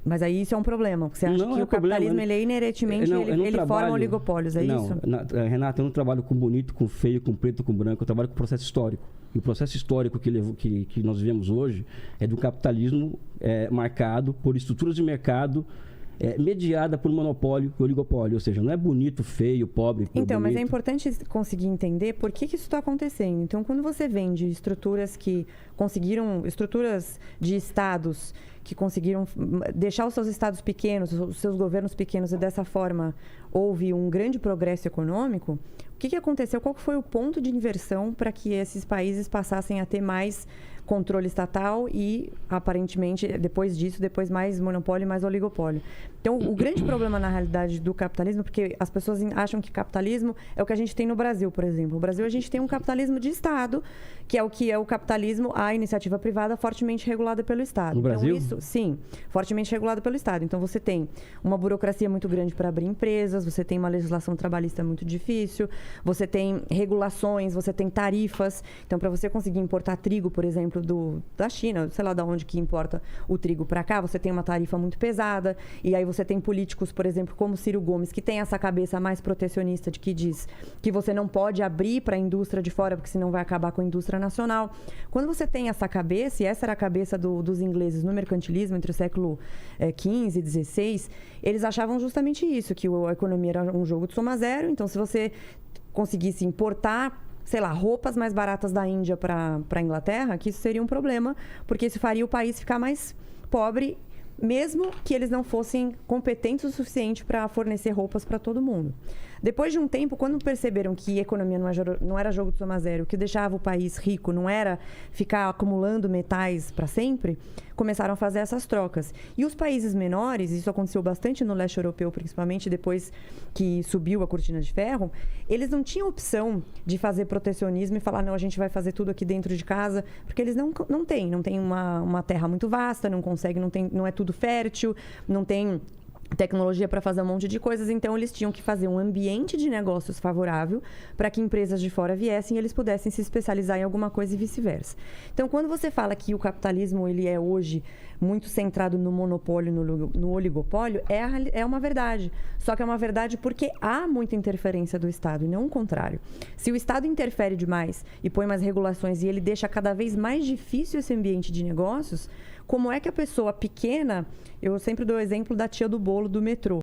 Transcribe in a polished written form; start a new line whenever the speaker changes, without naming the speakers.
Mas aí isso é um problema. Você acha
Não
que
é
o capitalismo
problema.
ele é inerentemente,
Não,
ele forma oligopólios, é isso?
Renata, eu não trabalho com bonito, com feio, com preto, com branco, eu trabalho com processo histórico. E o processo histórico que nós vivemos hoje é do capitalismo marcado por estruturas de mercado mediada por monopólio e oligopólio, ou seja, não é bonito, feio, pobre,
Então,
bonito.
mas é importante conseguir entender por que isso está acontecendo. Então, quando você vende estruturas de estados que conseguiram deixar os seus estados pequenos, os seus governos pequenos, e dessa forma houve um grande progresso econômico, o que aconteceu? Qual foi o ponto de inversão para que esses países passassem a ter mais controle estatal e, aparentemente, depois mais monopólio e mais oligopólio? Então, o grande problema, na realidade, do capitalismo, porque as pessoas acham que capitalismo é o que a gente tem no Brasil, por exemplo. No Brasil, a gente tem um capitalismo de Estado, que é o capitalismo, a iniciativa privada fortemente regulada pelo Estado.
No Brasil?
Isso, sim, fortemente regulada pelo Estado. Então, você tem uma burocracia muito grande para abrir empresas, você tem uma legislação trabalhista muito difícil, você tem regulações, você tem tarifas. Então, para você conseguir importar trigo, por exemplo, da China, sei lá de onde que importa o trigo para cá, você tem uma tarifa muito pesada, e aí você tem políticos, por exemplo, como Ciro Gomes, que tem essa cabeça mais protecionista de que diz que você não pode abrir para a indústria de fora, porque senão vai acabar com a indústria nacional. Quando você tem essa cabeça, e essa era a cabeça dos ingleses no mercantilismo entre o século XV e XVI, eles achavam justamente isso, que a economia era um jogo de soma zero. Então, se você conseguisse importar, sei lá, roupas mais baratas da Índia para a Inglaterra, que isso seria um problema, porque isso faria o país ficar mais pobre, mesmo que eles não fossem competentes o suficiente para fornecer roupas para todo mundo. Depois de um tempo, quando perceberam que a economia não era jogo de soma zero, o que deixava o país rico não era ficar acumulando metais para sempre, começaram a fazer essas trocas. E os países menores, isso aconteceu bastante no leste europeu, principalmente depois que subiu a cortina de ferro, eles não tinham opção de fazer protecionismo e falar, não, a gente vai fazer tudo aqui dentro de casa, porque eles não têm uma terra muito vasta, não é tudo fértil, não tem tecnologia para fazer um monte de coisas, então eles tinham que fazer um ambiente de negócios favorável para que empresas de fora viessem e eles pudessem se especializar em alguma coisa e vice-versa. Então, quando você fala que o capitalismo ele é hoje muito centrado no monopólio, no oligopólio, é uma verdade. Só que é uma verdade porque há muita interferência do Estado e não o contrário. Se o Estado interfere demais e põe mais regulações e ele deixa cada vez mais difícil esse ambiente de negócios, como é que a pessoa pequena... Eu sempre dou o exemplo da tia do bolo do metrô.